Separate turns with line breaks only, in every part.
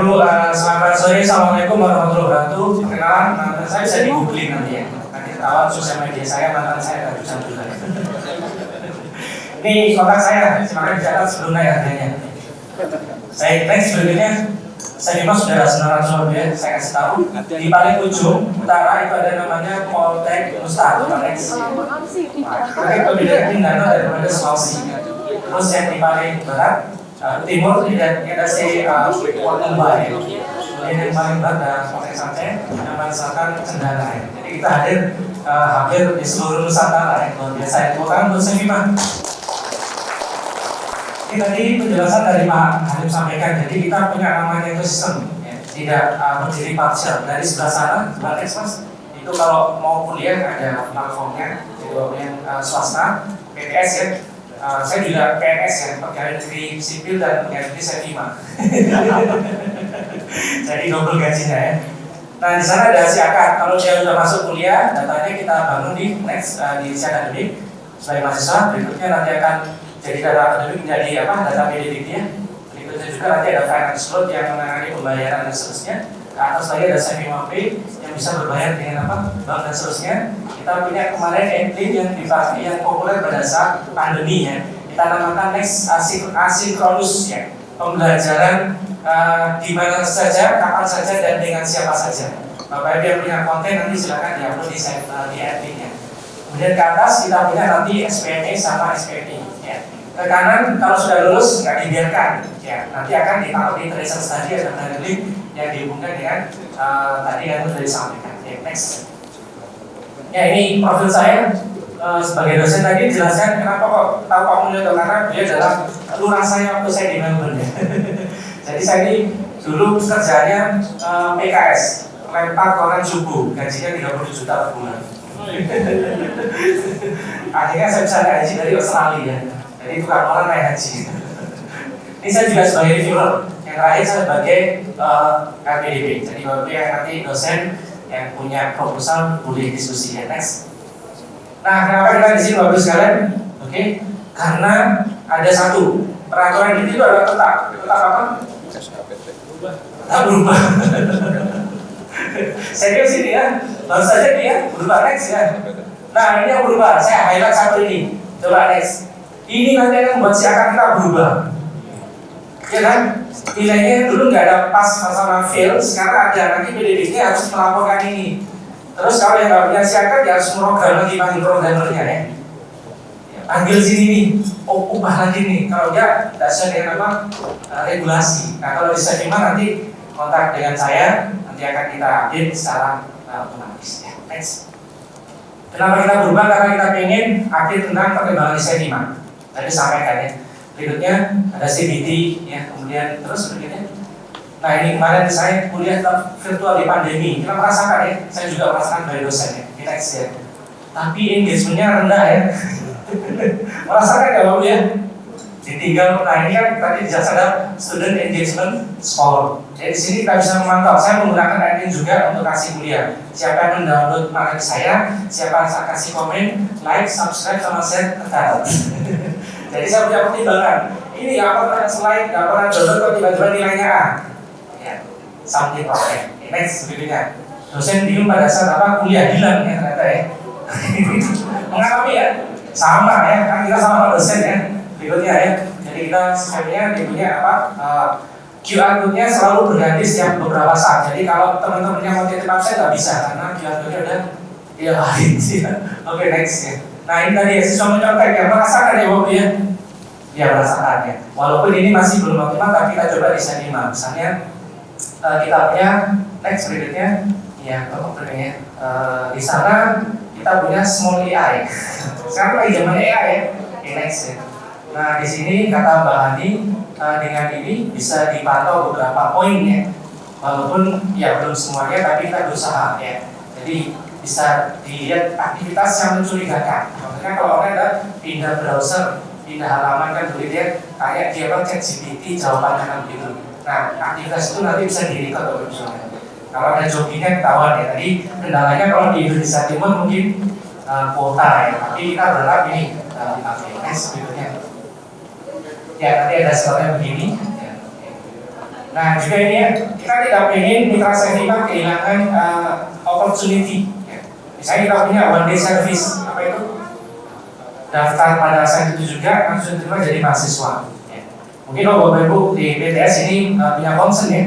Ibu, selamat sore, assalamualaikum warahmatullahi wabarakatuh. Perkenalan, saya bisa di googling nanti ya. Nanti ketahuan sosial media saya, mantan saya nggak bisa juga. Ini kontak saya, silakan dicatat sebelum naik harganya. Saya next berikutnya, saya Dimas saudara senaran Surabaya, saya kasih tahu di paling ujung utara itu ada namanya Poltek Nusa. Next. Nah, perbedaan Mindanao daripada Sulawesi. Terus yang di paling barat timur tidak ada si Watumba ya. Kemudian yang paling barat ada Poltek Santai, yang paling selatan Cendana ya. Jadi kita hadir hampir di seluruh Nusantara ya. Luar biasa ya. Tepuk tangan untuk Semima. Ini tadi penjelasan dari Pak Halim sampaikan. Jadi kita punya namanya ekosistem ya. Tidak berdiri parsial. Dari sebelah sana, sebelah ekspos itu kalau mau kuliah ada platformnya. Itu yang swasta, PTS ya. Saya juga PNS ya, pegawai negeri sipil dan pegawai negeri Sevima. Jadi double gajinya ya. Nah di sana ada siakat. Kalau dia sudah masuk kuliah, datanya kita bangun di next di akademik sebagai mahasiswa. Berikutnya nanti akan jadi data akademik menjadi data pendidiknya. Berikutnya juga nanti ada finance load yang menangani pembayaran dan seterusnya. Ke atas lagi ada Sevima Pay yang bisa berbayar dengan bank dan seterusnya. Kita punya kemarin Entlin yang dipakai yang populer pada saat pandemi ya. Kita namakan next asinkronus ya. Pembelajaran di mana saja, kapan saja dan dengan siapa saja. Bapak Ibu yang punya konten nanti silakan diupload di Entlin ya. Kemudian ke atas kita punya nanti SPME sama SPP ya. Ke kanan kalau sudah lulus nggak dibiarkan ya. Nanti akan ditaruh di tracer study dan link yang dihubungkan dengan tadi yang sudah disampaikan. Ya, next. Ya ini profil saya sebagai dosen tadi jelaskan kenapa kok tahu Pak Mulyo karena dia adalah lurah saya waktu saya di Melbourne. Jadi saya ini dulu kerjanya PKS, lempar koran subuh, gajinya 30 juta per bulan. Akhirnya saya bisa naik haji dari Australia. Jadi tukang orang naik haji. Ini saya juga sebagai reviewer. Yang terakhir saya sebagai KPDB. Jadi bapak yang nanti dosen yang punya proposal boleh diskusi ya. Next. Nah, kenapa kita di sini bapak sekalian? Oke, karena ada satu peraturan itu adalah tetap apa? Tak berubah. Saya kira sini ya, baru saja nih ya, berubah next ya. Nah ini yang berubah, saya highlight satu ini. Coba next. Ini nanti akan membuat siaran kita berubah. Ya kan? Nilainya dulu nggak ada pas sama fail, sekarang ada, nanti pendidiknya harus melaporkan ini. Terus kalau yang nggak punya siaran, dia harus merogram lagi panggil programmernya ya. Panggil sini nih, ubah lagi nih. Kalau dia tidak sesuai dengan apa regulasi. Nah kalau bisa gimana nanti kontak dengan saya, nanti akan kita update secara otomatis. Ya. Next. Kenapa kita berubah? Karena kita ingin update tentang perkembangan SEDIMA. Tadi sampaikan ya. Berikutnya ada CBT ya, kemudian terus berikutnya. Nah ini kemarin saya kuliah virtual di pandemi. Kita merasakan ya, saya juga merasakan dari dosen ya. Next ya. Tapi engagementnya rendah ya. Merasakan nggak Bapak ya? Ditinggal. Nah ini kan tadi ada student engagement score. Jadi di sini kita bisa memantau. Saya menggunakan Entlin juga untuk kasih kuliah. Siapa yang mendownload materi saya, siapa yang saya kasih komen, like, subscribe, sama share ke dalam. Jadi saya punya pertimbangan. Ini nggak pernah slide, nggak pernah download kok tiba-tiba nilainya A. Ya, something wrong. Next berikutnya. Dosen bingung pada saat apa kuliah hilang ya ternyata ya. Mengalami ya, sama ya, kan kita sama dosen ya. Berikutnya ya. Jadi kita sebenarnya punya apa? QR code-nya selalu berganti setiap beberapa saat. Jadi kalau teman-temannya mau titip absen nggak bisa karena QR code-nya udah dia lain sih. Oke, next ya. Nah ini tadi ya, siswa mencontek ya, merasakan ya Bapak ya? Ya merasakan ya. Walaupun ini masih belum optimal, tapi kita coba di SEDIMA. Misalnya kita punya next berikutnya, ya berikutnya di sana kita punya small AI. Sekarang lagi zaman AI ya. Next ya. Nah di sini kata Mbak Hani dengan ini bisa dipantau beberapa poin ya. Walaupun ya belum semuanya, tapi kita berusaha ya. Jadi bisa dilihat aktivitas yang mencurigakan. Maksudnya kalau orang ada pindah browser, pindah halaman kan boleh dia kayak dia chat GPT jawabannya kan begitu. Nah aktivitas itu nanti bisa direkod misalnya. Kalau ada joggingnya ketahuan ya. Tadi kendalanya kalau di Indonesia Timur mungkin kuota ya. Tapi kita berharap ini dipakai. Next berikutnya. Ya nanti ada slide begini. Ya. Nah juga ini ya, kita tidak ingin mitra Sevima kehilangan opportunity. Ya. Misalnya kita punya one day service, apa itu? Daftar pada saat itu juga langsung terima jadi mahasiswa. Ya. Mungkin Bapak Ibu di BTS ini punya concern ya.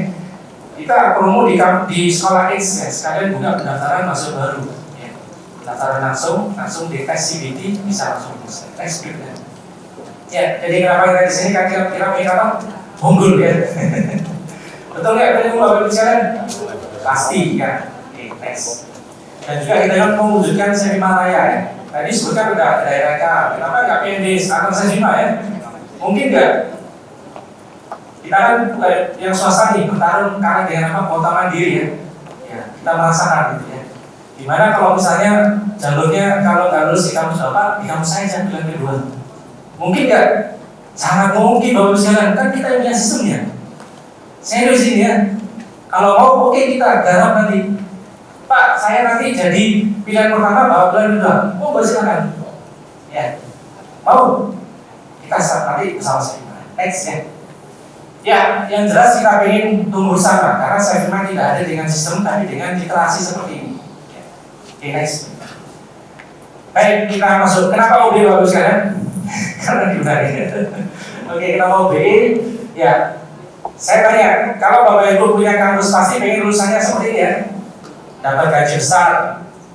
Kita promo di sekolah X ya, sekalian buka pendaftaran masuk baru. Ya. Pendaftaran langsung di tes CBT bisa langsung next week ya. Ya, jadi kenapa kita di sini kira-kira apa? Unggul ya. Betul nggak tadi Bapak Ibu sekalian? Pasti ya. Oke, next. Dan juga kita akan mewujudkan Sevima Raya ya. Tadi sebutkan udah daerah K. Kenapa nggak PND atau Sevima ya? Mungkin nggak? Kita kan yang swasta nih bertarung karena dengan apa? Kota mandiri ya. Ya, kita merasakan gitu ya. Gimana kalau misalnya jalurnya kalau nggak lulus di kampus Bapak, di kampus saya jangan bilang kedua. Mungkin nggak? Sangat mungkin Bapak Ibu sekalian. Kan kita punya sistemnya. Serius ini ya. Kalau mau oke kita garap nanti. Pak, saya nanti jadi pilihan pertama Bapak bulan kedua. Oh, silakan. Ya. Mau? Kita nanti bersama-sama. Next ya. Ya, yang jelas kita ingin tumbuh sama karena saya memang tidak ada dengan sistem tapi dengan literasi seperti ini. Ya. Oke, next. Baik, kita masuk. Kenapa UB Bapak sekalian? Karena diundang. Oke, kenapa UB? Ya. Saya tanya, kalau Bapak Ibu punya kampus pasti pengen lulusannya seperti ini ya. Dapat gaji besar,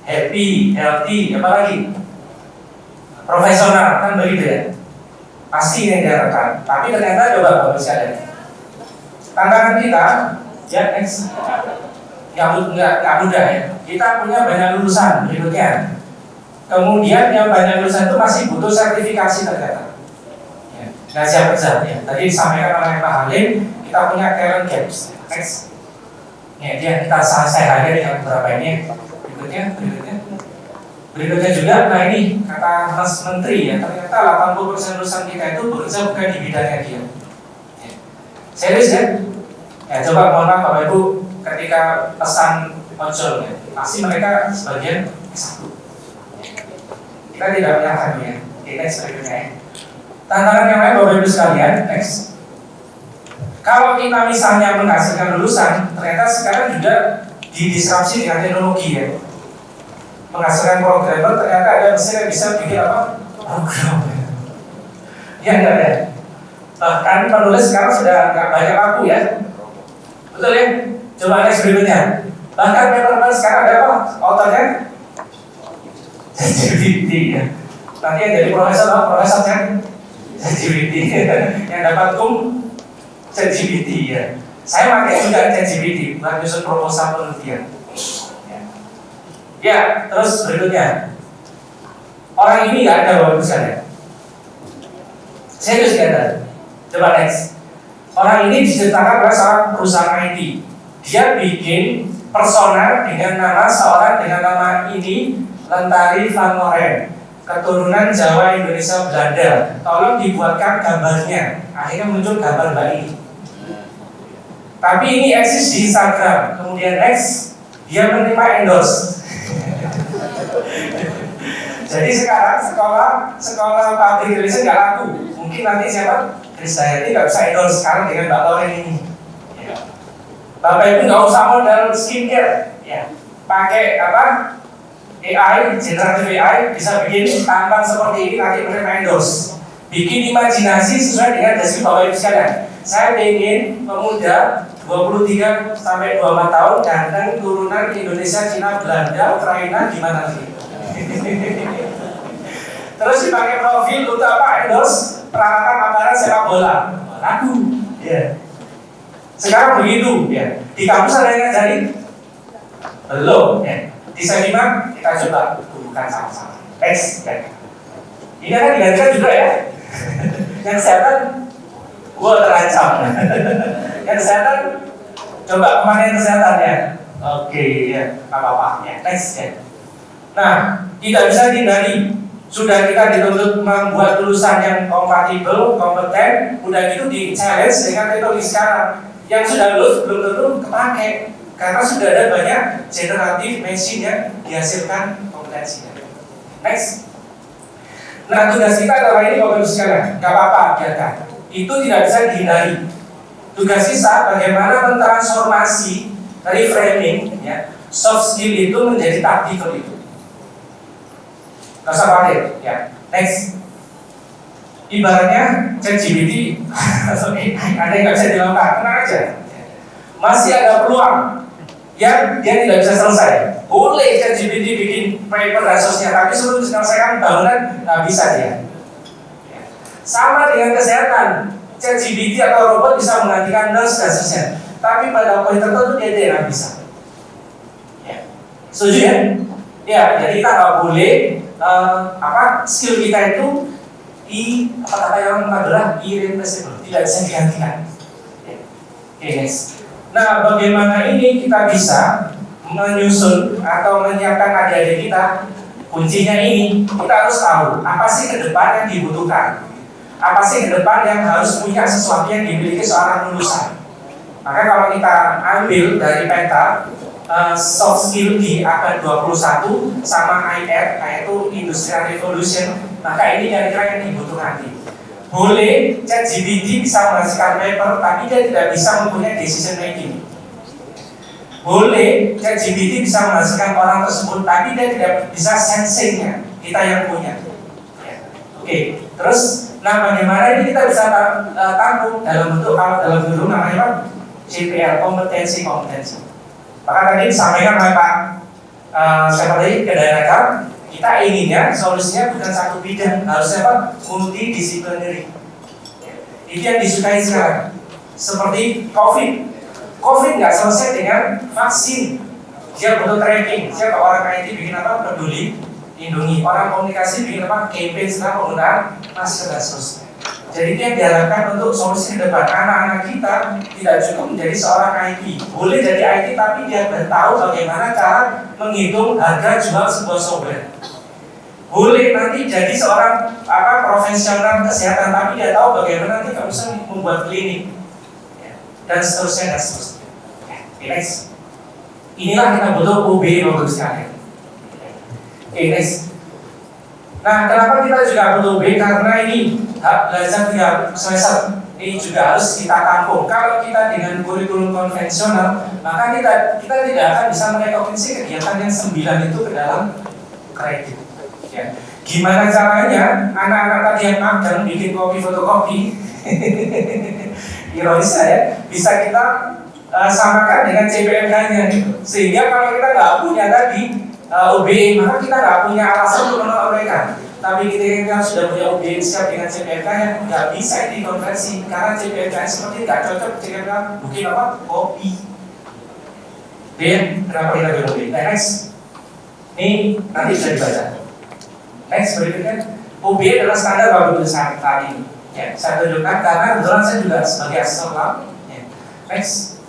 happy, healthy, apa lagi? Profesional, kan begitu ya. Pasti yang diharapkan. Tapi ternyata coba Bapak sekalian. Tantangan kita, ya next, nggak mudah ya. Kita punya banyak lulusan berikutnya. Kemudian yang banyak lulusan itu masih butuh sertifikasi ternyata. Ya, nggak siap kerja. Ya. Tadi disampaikan oleh Pak Halim, kita punya talent gaps. Next, ya dia kita saya hadir dengan beberapa ini. Berikutnya juga, nah ini kata Mas Menteri ya, ternyata 80% lulusan kita itu bekerja bukan di bidangnya dia. Ya. Serius ya? Ya coba mohon maaf Bapak Ibu, ketika pesan ojol ya, pasti mereka sebagian S1. Kita tidak menyalahkan ya. Oke, next berikutnya ya. Tantangan yang lain Bapak Ibu sekalian, next. Kalau kita misalnya menghasilkan lulusan, ternyata sekarang juga didisrupsi dengan teknologi ya. Menghasilkan programmer, ternyata ada mesin yang bisa bikin apa? Program. Ya enggak ya. Bahkan penulis sekarang sudah nggak banyak laku ya. Betul ya? Coba next berikutnya. Bahkan paper sekarang ada apa? Autornya ChatGPT ya. Nanti yang jadi profesor kan ChatGPT. Yang dapat ChatGPT ya. Saya pakai juga ChatGPT buat nyusun proposal penelitian. Ya, terus berikutnya. Orang ini nggak ada Bapak sekalian. Serius nggak ada. Coba next. Orang ini diciptakan oleh seorang perusahaan IT. Dia bikin persona dengan nama seorang dengan nama ini Lentari Van Loren, keturunan Jawa Indonesia Belanda. Tolong dibuatkan gambarnya. Akhirnya muncul gambar Mbak ini. Tapi ini eksis di Instagram. Kemudian next, dia menerima endorse. Jadi sekarang sekolah public relation nggak laku. Mungkin nanti siapa? Krisdayanti nggak bisa endorse sekarang dengan Mbak Loren ini. Ya. Bapak Ibu nggak usah modal skincare, ya. Pakai apa? AI, generative AI bisa bikin tampang seperti ini nanti menerima endorse. Bikin imajinasi sesuai dengan deskripsi Bapak Ibu sekalian. Saya ingin pemuda 23 sampai 24 tahun ganteng turunan Indonesia, Cina, Belanda, Ukraina, gimana sih? Terus dipakai profil untuk apa? Endorse peralatan makanan sepak bola. Laku. Ya. Sekarang begitu ya. Di kampus ada yang ngajarin? Belum ya. Di Sevima kita coba tumbuhkan sama-sama. Next ya. Ini akan digantikan juga ya. Yang kesehatan gua terancam. Yang kesehatan coba kemana yang kesehatannya? Oke ya, apa-apa ya. Next ya. Nah, tidak bisa dihindari. Sudah kita dituntut membuat lulusan yang kompatibel, kompeten, udah gitu di challenge dengan teknologi sekarang. Yang sudah lulus belum tentu kepake karena sudah ada banyak generatif machine yang dihasilkan kompetensinya. Next. Nah, tugas kita adalah ini Bapak Ibu sekalian, nggak apa-apa biarkan. Itu tidak bisa dihindari. Tugas kita bagaimana mentransformasi reframing ya, soft skill itu menjadi tactical itu. Gak usah khawatir ya. Next. Ibaratnya ChatGPT ada yang nggak bisa dilakukan, tenang aja. Masih ada peluang yang dia tidak bisa selesai. Boleh ChatGPT bikin paper dan sosnya, tapi sebelum diselesaikan bangunan nggak bisa dia. Sama dengan kesehatan, ChatGPT atau robot bisa menggantikan nurse dan sosnya, tapi pada poin tertentu dia tidak bisa. Ya. Setuju ya? Ya, jadi kita nggak boleh skill kita itu apa kata yang adalah irreplaceable, tidak bisa digantikan. Oke, next. Nah, bagaimana ini kita bisa menyusun atau menyiapkan adik-adik kita? Kuncinya ini, kita harus tahu apa sih ke depan yang dibutuhkan, apa sih ke depan yang harus punya sesuatu yang dimiliki seorang lulusan. Maka kalau kita ambil dari peta soft skill di abad 21 sama IR, yaitu Industrial Revolution, maka ini kira-kira yang dibutuhkan nanti. Boleh ChatGPT bisa menghasilkan paper, tapi dia tidak bisa mempunyai decision making. Boleh ChatGPT bisa menghasilkan orang tersebut, tapi dia tidak bisa sensingnya, kita yang punya. Oke, terus, nah bagaimana ini kita bisa tampung dalam bentuk namanya apa? CPL, kompetensi. Maka tadi disampaikan oleh Pak siapa tadi Kedaerakan, kita inginnya solusinya bukan satu bidang, harusnya apa? Multidisciplinary. Itu yang disukai sekarang. Seperti COVID nggak selesai dengan vaksin. Dia butuh tracking. Siapa orang IT bikin apa? Peduli lindungi. Orang komunikasi bikin apa? Campaign setelah penggunaan masker dan seterusnya. Jadi dia diharapkan untuk solusi ke depan. Anak-anak kita tidak cukup menjadi seorang IT. Boleh jadi IT tapi dia tahu bagaimana cara menghitung harga jual sebuah software. Boleh nanti jadi seorang profesional kesehatan tapi dia tahu bagaimana nanti kamu bisa membuat klinik dan seterusnya. Next. Inilah kita butuh UB Bapak sekalian. Next. Nah, kenapa kita juga butuh UB? Karena ini belajar 3 semester ini juga harus kita tampung. Kalau kita dengan kurikulum konvensional, maka kita tidak akan bisa merekognisi kegiatan yang 9 itu ke dalam kredit. Ya. Gimana caranya anak-anak tadi yang magang bikin kopi fotokopi, ironis ya, bisa kita samakan dengan CPNK-nya gitu. Sehingga kalau kita nggak punya tadi UBI, maka kita nggak punya alasan untuk menolak mereka. Tapi kita sudah punya UBI siap dengan CPNK yang nggak bisa dikonversi karena CPNK seperti nggak cocok CPNK mungkin apa kopi. Dan kenapa kita bilang UBI? Next, ini nanti bisa dibaca. Next berikutnya, UBI adalah standar baku saat ini. Ya, saya tunjukkan karena kebetulan saya juga sebagai asesor lab. Ya. Next.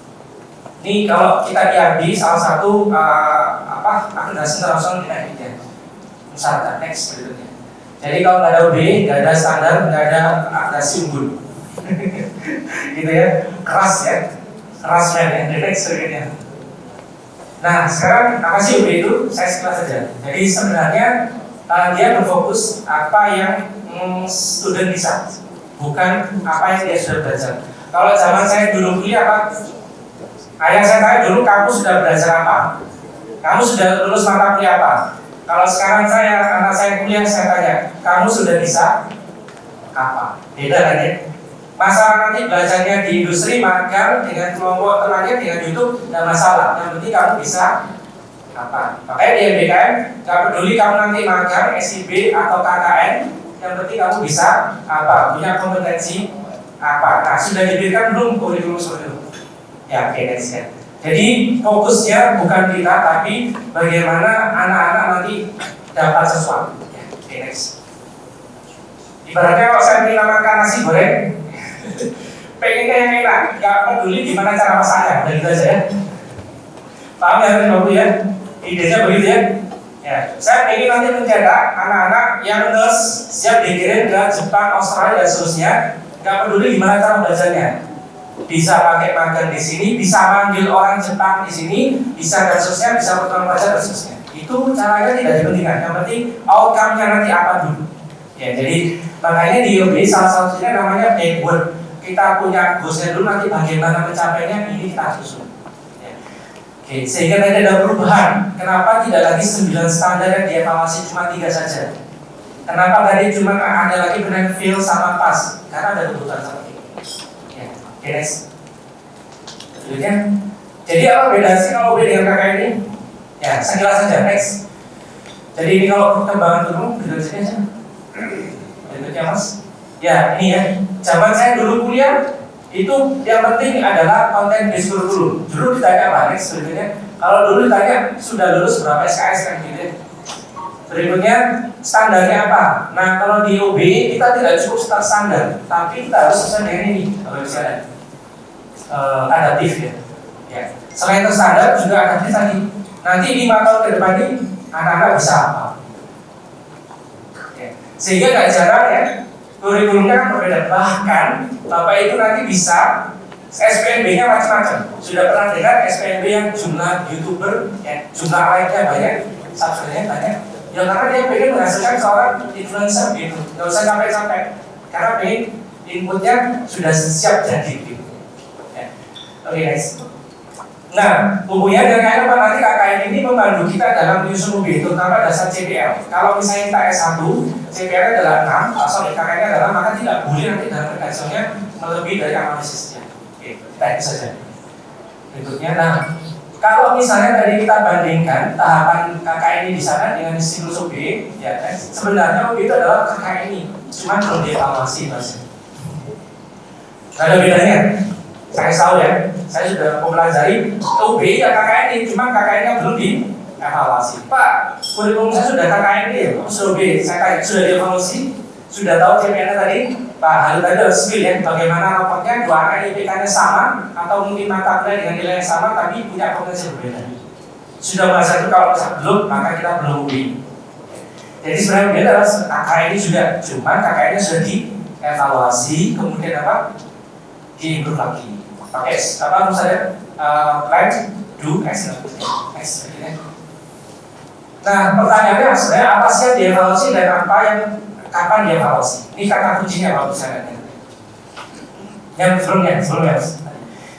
Ini kalau kita diambil salah satu akreditasi internasional di Indonesia. Misalkan next berikutnya. Jadi kalau nggak ada UB, nggak ada standar, nggak ada akreditasi unggul. Gitu ya, keras ya, keras men ya. Next berikutnya. Nah sekarang apa sih UB itu? Saya sekilas saja. Jadi sebenarnya dia berfokus apa yang student bisa, bukan apa yang dia sudah belajar. Kalau zaman saya dulu kuliah apa? Ayah saya tanya dulu, kamu sudah belajar apa? Kamu sudah lulus mata kuliah apa? Kalau sekarang anak saya kuliah, saya tanya, kamu sudah bisa apa? Beda kan ya? Masalah nanti belajarnya di industri, magang dengan kelompok temannya, dengan YouTube, tidak masalah. Yang penting kamu bisa apa? Makanya di MBKM, gak peduli kamu nanti magang, SIB atau KKN, yang penting kamu bisa apa? Punya kompetensi apa? Nah, sudah diberikan belum kurikulum seperti itu? Ya, oke, next ya. Jadi fokusnya bukan kita, tapi bagaimana anak-anak nanti dapat sesuatu. Ya, oke, next. Ibaratnya kalau saya ingin makan nasi goreng, pengennya yang enak, nggak peduli gimana cara masaknya, udah gitu aja ya. Paham ya, Bapak ya? Idenya begitu ya. Ya, saya ingin nanti mencetak anak-anak yang nurse siap dikirim ke Jepang, Australia dan seterusnya. Nggak peduli gimana cara belajarnya. Bisa pakai magang di sini, bisa manggil orang Jepang di sini, bisa dan seterusnya, bisa bertemu pelajar dan seterusnya. Itu caranya tidak dipentingkan. Yang penting outcome-nya nanti apa dulu. Ya, jadi makanya di UB salah satunya namanya backward kita punya goalsnya dulu, nanti bagaimana mencapainya ini kita susun. Oke, sehingga tidak ada perubahan. Kenapa tidak lagi 9 standar yang dievaluasi cuma 3 saja? Kenapa tadi cuma ada lagi benar fail sama pas? Karena ada kebutuhan seperti itu. Ya, oke next. Selanjutnya, jadi apa beda sih kalau beda dengan kakak ini? Ya, sekilas saja next. Jadi ini kalau perkembangan dulu, gitu saja. Berikutnya mas. Ya, ini ya. Zaman saya dulu kuliah, itu yang penting adalah konten based kurikulum. Dulu ditanya apa? Next berikutnya. Kalau dulu ditanya sudah lulus berapa SKS kan gitu. Berikutnya standarnya apa? Nah kalau di UB kita tidak cukup start standar, tapi kita harus sesuai dengan ini. Kalau misalnya adaptif ya. Ya. Selain itu standar juga adaptif tadi. Nanti 5 tahun ke depan ini anak-anak bisa apa? Ya. Sehingga nggak jarang ya. Kurikulumnya kan berbeda, bahkan Bapak itu nanti bisa SPMB-nya macam-macam. Sudah pernah dengar SPMB yang jumlah YouTuber, ya, jumlah like-nya banyak, subscribe-nya banyak. Ya karena dia pengen menghasilkan seorang influencer gitu, nggak usah capek-capek, karena pengen inputnya sudah siap jadi gitu. Ya. Oke guys. Nah, bukunya dan kayak apa nanti KKN ini membantu kita dalam menyusun UB, terutama dasar CPL. Kalau misalnya kita S1, CPL adalah 6, sorry KKN adalah, maka tidak boleh nanti dalam redaksinya melebihi dari analisisnya. Oke, kita itu saja. Berikutnya, nah kalau misalnya tadi kita bandingkan tahapan KKN ini di sana dengan siklus UB, ya kan, sebenarnya UB itu adalah KKN ini, cuma belum dievaluasi mas. Ada bedanya. Saya tahu ya, saya sudah mempelajari UB ya KKN ini, cuma KKN-nya belum dievaluasi. Pak, kurikulum saya sudah KKN ini ya, sudah UB, saya tanya sudah dievaluasi, sudah tahu CPN-nya tadi, Pak Halim tadi harus spill ya, bagaimana rapotnya, 2 angka IPK-nya sama, atau mungkin mata kuliah dengan nilai yang sama, tapi punya potensi berbeda. Sudah bahasa itu kalau belum, maka kita belum UB. Jadi sebenarnya beda adalah KKN ini sudah, cuma KKN-nya sudah dievaluasi, kemudian apa? Diimprove lagi. Pakai apa misalnya plan, do, action. Nah pertanyaannya sebenarnya apa sih yang dievaluasi dan apa yang kapan dievaluasi? Ini kata kuncinya kalau misalnya. Yang sebelumnya.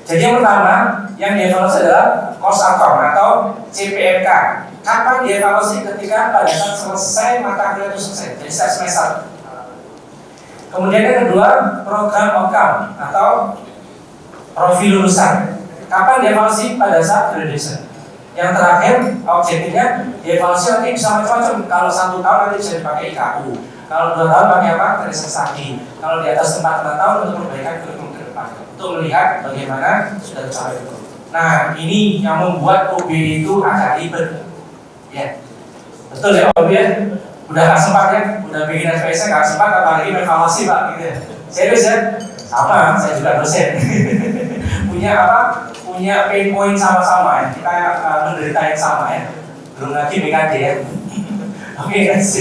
Jadi yang pertama yang dievaluasi adalah cost outcome atau CPMK. Kapan dievaluasi? Ketika pada saat selesai mata kuliah itu selesai, jadi semester. Kemudian yang kedua program outcome atau profil lulusan. Kapan dievaluasi? Pada saat graduation. Yang terakhir objektifnya dievaluasi nanti bisa macam-macam. Kalau 1 tahun nanti bisa dipakai IKU. Kalau 2 tahun pakai apa? Realisasi. Kalau di atas 4 tahun untuk perbaikan kurikulum ke depan. Untuk melihat bagaimana sudah tercapai itu. Nah ini yang membuat OB itu agak ribet. Ya, betul ya OB ya. Udah nggak sempat ya, udah bikin SPS nggak sempat, apalagi evaluasi pak gitu ya. Serius ya, sama, saya juga dosen. Punya apa? Punya pain point sama-sama ya. Kita menderita yang sama ya. Belum lagi BKD ya. Oke guys.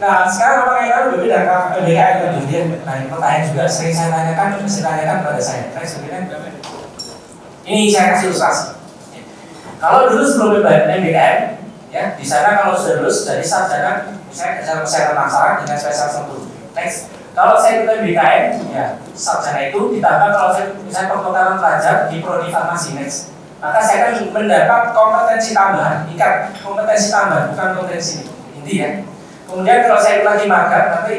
Nah sekarang apa kaitannya berbeda dengan BKD kemudian? Nah ini pertanyaan juga sering saya tanyakan pada saya. Ini saya kasih ilustrasi. Kalau dulu sebelum MBKM ya, di sana kalau sudah lulus dari sarjana misalnya kesehatan masyarakat dengan spesialis tertentu. Next, kalau saya ikut MBKM ya sarjana itu ditambah kalau saya misalnya pertukaran pelajar di prodi farmasi next, maka saya akan mendapat kompetensi tambahan. Ingat, kompetensi tambahan bukan kompetensi inti ya. Kemudian kalau saya ikut lagi magang nanti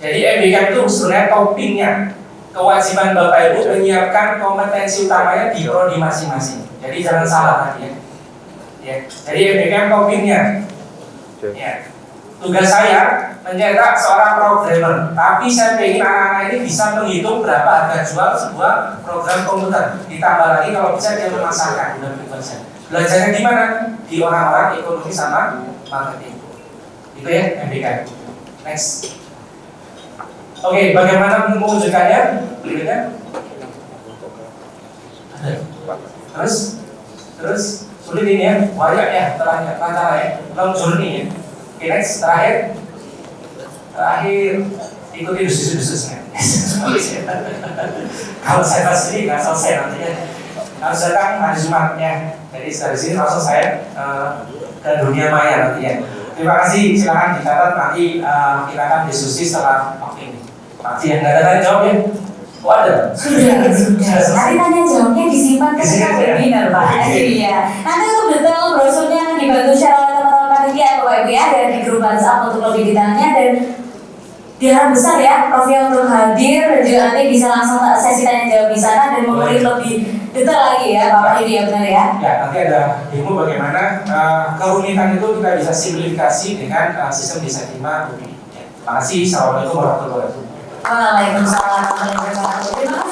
jadi MBKM itu sebenarnya toppingnya. Kewajiban Bapak Ibu menyiapkan kompetensi utamanya di prodi masing-masing. Jadi jangan salah tadi ya. Ya, jadi MBKM toppingnya. Ya. Tugas saya mencetak seorang programmer, tapi saya ingin anak-anak ini bisa menghitung berapa harga jual sebuah program komputer. Ditambah lagi kalau bisa dia memasarkan. Belajarnya di mana? Di orang-orang ekonomi sama marketing. Itu ya MBKM. Next. Oke, bagaimana mewujudkannya? Berikutnya. Terus sulit ini ya, banyak ya lancar ya, long journey ya. Oke next, terakhir ikuti desus-desusnya. Kalau saya pas ini nggak selesai nantinya. Harus datang hari Jumat ya. Jadi dari sini langsung saya ke dunia maya nantinya. Terima kasih, silakan dicatat nanti kita akan diskusi setelah waktu ini. Masih yang nggak ada tanya jawab ya? Oh ada?
Sudah. Nanti tanya jawabnya disimpan ke
Disimpan, ya?
webinar Pak. Iya. Nanti untuk detail brosurnya akan dibantu share oleh teman-teman panitia Bapak Ibu ya, dan di grup WhatsApp untuk lebih detailnya, dan diharap besar ya Prof ya untuk hadir dan juga nanti bisa langsung sesi tanya jawab di sana dan mengulik lebih detail lagi ya Bapak Yudi ya, benar ya?
Ya, nanti ada demo bagaimana kerumitan itu kita bisa simplifikasi dengan sistem desain 5 UPI. Terima kasih. Assalamualaikum warahmatullahi wabarakatuh.
Waalaikumsalam warahmatullahi wabarakatuh. Terima kasih.